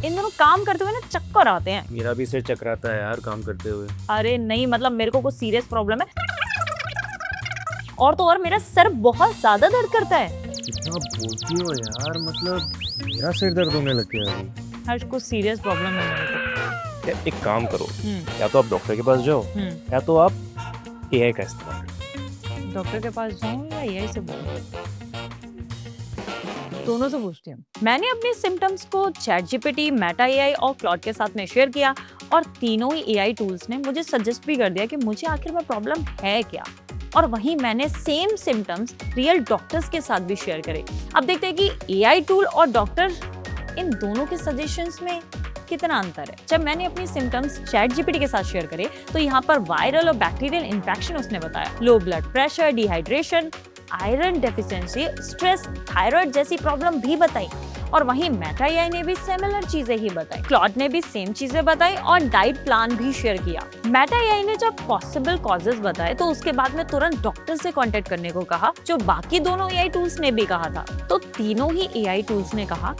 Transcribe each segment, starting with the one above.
इन दोनों काम करते हुए ना चक्कर आते हैं। मेरा भी सिर चकराता है यार काम करते हुए। अरे नहीं, मतलब मेरे को कुछ सीरियस प्रॉब्लम है, और तो और मेरा सर बहुत ज्यादा दर्द करता है। कितना बोलती हो यार, मतलब मेरा सिर दर्द होने लग गया अभी। हर्ष, कुछ सीरियस प्रॉब्लम है मेरे को। यार एक काम करो, या तो आप डॉक्टर के पास जाओ या तो आप एआई का इस्तेमाल करो। डॉक्टर के पास जाऊं या एआई से बोलूं? दोनों से पूछती हूँ। मैंने अपने सिम्टम्स को चैट जीपीटी, मेटा एआई और क्लॉड के साथ में शेयर किया और तीनों ही एआई टूल्स ने मुझे सजेस्ट भी कर दिया कि मुझे आखिर में प्रॉब्लम है क्या। और वहीं मैंने सेम सिम्टम्स रियल डॉक्टर्स के साथ भी शेयर करे। अब देखते हैं कि एआई टूल और डॉक्टर, इन दोनों के सजेशंस में कितना अंतर है। जब मैंने अपनी सिम्टम्स चैट जीपीटी के साथ शेयर करे तो यहाँ पर वायरल और बैक्टीरियल इन्फेक्शन उसने बताया, low blood pressure, dehydration, iron deficiency, stress, thyroid जैसी प्रॉब्लम भी बताई। और वहीं मेटा एआई ने भी सिमिलर चीजें ही बताई, क्लॉड ने भी सेम चीजें बताई और डाइट प्लान भी शेयर किया। मेटा एआई ने जब पॉसिबल कॉजेज बताए तो उसके बाद में तुरंत डॉक्टर से कांटेक्ट करने को कहा, जो बाकी दोनों एआई टूल्स ने भी कहा था। तो तीनों ही एआई टूल्स ने कहा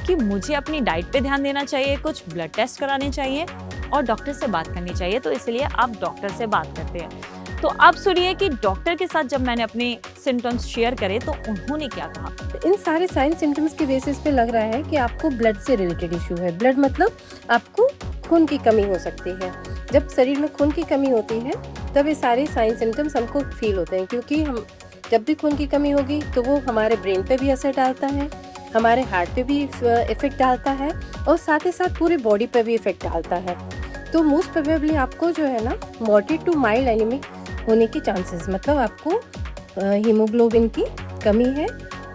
कि मुझे अपनी डाइट पे ध्यान देना चाहिए, कुछ ब्लड टेस्ट कराने चाहिए और डॉक्टर से बात करनी चाहिए। तो इसलिए आप डॉक्टर से बात करते हैं। तो आप सुनिए कि डॉक्टर के साथ जब मैंने अपने सिम्टम्स शेयर करे तो उन्होंने क्या कहा। इन सारे साइन सिम्टम्स के बेसिस पे लग रहा है कि आपको ब्लड से रिलेटेड इशू है। ब्लड मतलब आपको खून की कमी हो सकती है। जब शरीर में खून की कमी होती है तब ये सारे साइन सिम्टम्स हमको फील होते हैं, क्योंकि हम जब भी खून की कमी होगी तो वो हमारे ब्रेन पे भी असर डालता है, हमारे हार्ट पे भी इफेक्ट डालता है और साथ ही साथ पूरी बॉडी पे भी इफेक्ट डालता है। तो मोस्ट प्रोबेबली आपको जो है ना मॉडरेट टू माइल्ड एनीमिक होने के चांसेस, मतलब आपको हीमोग्लोबिन की कमी है।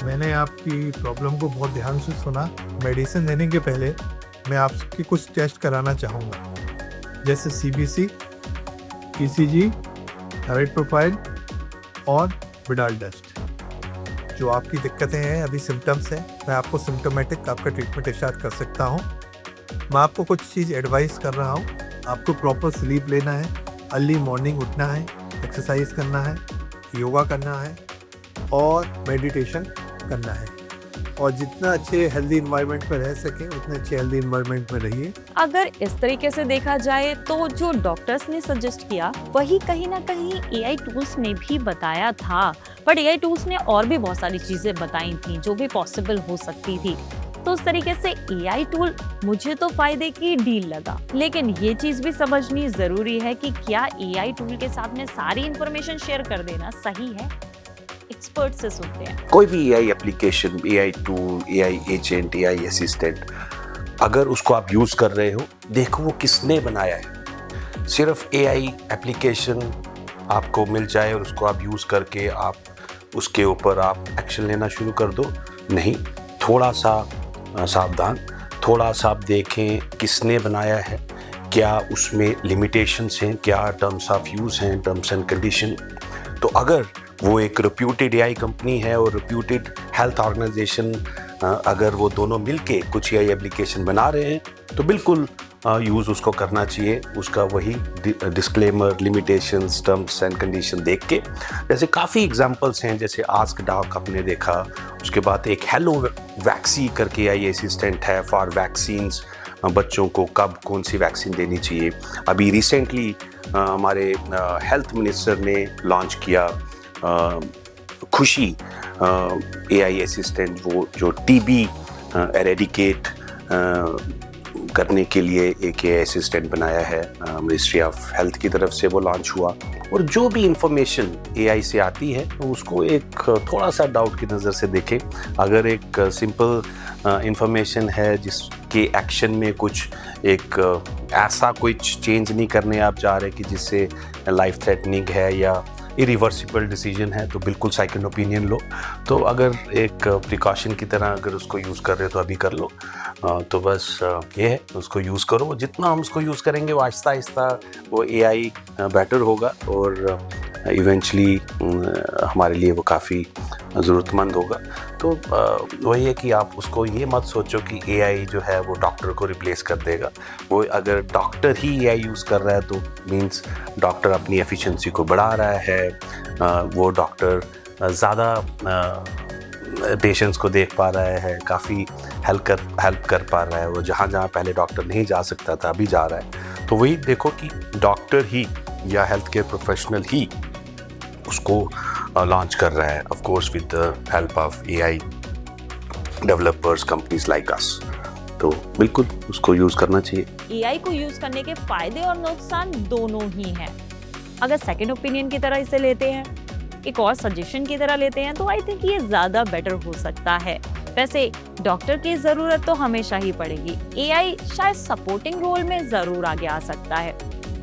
मैंने आपकी प्रॉब्लम को बहुत ध्यान से सुना। मेडिसिन देने के पहले मैं आपके कुछ टेस्ट कराना चाहूँगा, जैसे सीबीसी, ईसीजी, थायराइड प्रोफाइल और विडाल टेस्ट। जो आपकी दिक्कतें हैं, अभी सिम्टम्स हैं, मैं आपको सिम्टोमेटिक आपका ट्रीटमेंट स्टार्ट कर सकता हूँ। मैं आपको कुछ चीज़ एडवाइस कर रहा हूँ। आपको प्रॉपर स्लीप लेना है, अर्ली मॉर्निंग उठना है, एक्सरसाइज करना है, योगा करना है और मेडिटेशन करना है। और जितना अच्छे हेल्दी इन्वायरमेंट में रह सके उतने अच्छे हेल्दी इन्वायरमेंट में रहिए। अगर इस तरीके से देखा जाए तो जो डॉक्टर्स ने सजेस्ट किया वही कहीं ना कहीं एआई टूल्स ने भी बताया था, पर एआई टूल्स ने और भी बहुत सारी चीजें बताई थी जो भी पॉसिबल हो सकती थी। तो उस तरीके से एआई टूल मुझे तो फायदे की डील लगा, लेकिन ये चीज भी समझनी जरूरी है कि क्या एआई टूल के साथ में सारी इंफॉर्मेशन शेयर कर देना सही है। एक्सपर्ट से सुनते हैं। कोई भी AI application, AI tool, AI agent, AI assistant, अगर उसको आप यूज कर रहे हो, देखो वो किसने बनाया है। सिर्फ एआई एप्लीकेशन आपको मिल जाए और उसको आप यूज करके आप उसके ऊपर आप एक्शन लेना शुरू कर दो, नहीं। थोड़ा सा सावधान, थोड़ा सा आप देखें किसने बनाया है, क्या उसमें लिमिटेशंस हैं, क्या टर्म्स ऑफ यूज हैं, टर्म्स एंड कंडीशन। तो अगर वो एक रेप्यूटेड एआई कंपनी है और रेप्यूटेड हेल्थ ऑर्गेनाइजेशन, अगर वो दोनों मिलके कुछ एआई एप्लीकेशन बना रहे हैं तो बिल्कुल यूज़ उसको करना चाहिए। उसका वही disclaimer, limitations, terms and condition देख के। जैसे काफ़ी एग्जांपल्स हैं, जैसे आस्क डॉक आपने देखा, उसके बाद एक हेलो वैक्सी करके एआई असिस्टेंट है फॉर वैक्सीन्स, बच्चों को कब कौन सी वैक्सीन देनी चाहिए। अभी रिसेंटली हमारे हेल्थ मिनिस्टर ने लॉन्च किया खुशी एआई असिस्टेंट, वो जो टीबी एरेडिकेट करने के लिए एक एआई असिस्टेंट बनाया है, मिनिस्ट्री ऑफ हेल्थ की तरफ से वो लॉन्च हुआ। और जो भी इंफॉर्मेशन एआई से आती है तो उसको एक थोड़ा सा डाउट की नज़र से देखें। अगर एक सिंपल इंफॉर्मेशन है जिसके एक्शन में कुछ एक ऐसा कोई चेंज नहीं करने आप जा रहे कि जिससे लाइफ थ्रेटनिंग है या इरिवर्सिबल डिसीजन है, तो बिल्कुल सेकंड ओपिनियन लो। तो अगर एक प्रिकॉशन की तरह अगर उसको यूज़ कर रहे हो तो अभी कर लो। तो बस ये है, उसको यूज़ करो। जितना हम उसको यूज़ करेंगे वो आहिस्ता आहिस्ता वो एआई बेटर होगा और इवेंचुअली हमारे लिए वो काफ़ी ज़रूरतमंद होगा। तो वही है कि आप उसको ये मत सोचो कि एआई जो है वो डॉक्टर को रिप्लेस कर देगा। वो अगर डॉक्टर ही एआई यूज़ कर रहा है तो मीन्स डॉक्टर अपनी एफिशिएंसी को बढ़ा रहा है, वो डॉक्टर ज़्यादा पेशेंट्स को देख पा रहा है, काफ़ी हेल्प कर पा रहा है। वो जहाँ जहाँ पहले डॉक्टर नहीं जा सकता था अभी जा रहा है। तो वही देखो कि डॉक्टर ही या हेल्थ केयर प्रोफेशनल ही उसको लॉन्च कर रहा है, of course with the help of AI developers companies like us. तो बिल्कुल उसको यूज़ करना चाहिए। एआई को यूज करने के फायदे और नुकसान दोनों ही हैं। अगर सेकंड ओपिनियन की तरह इसे लेते हैं, एक और सजेशन की तरह लेते हैं, तो आई थिंक ये ज्यादा बेटर हो सकता है। वैसे डॉक्टर की जरूरत तो हमेशा ही पड़ेगी, एआई शायद सपोर्टिंग रोल में जरूर आगे आ सकता है।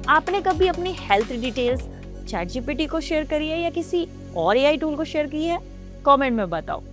आपने कभी अपनी हेल्थ डिटेल्स चैट जीपीटी को शेयर करी है या किसी और एआई टूल को शेयर की है? कमेंट में बताओ।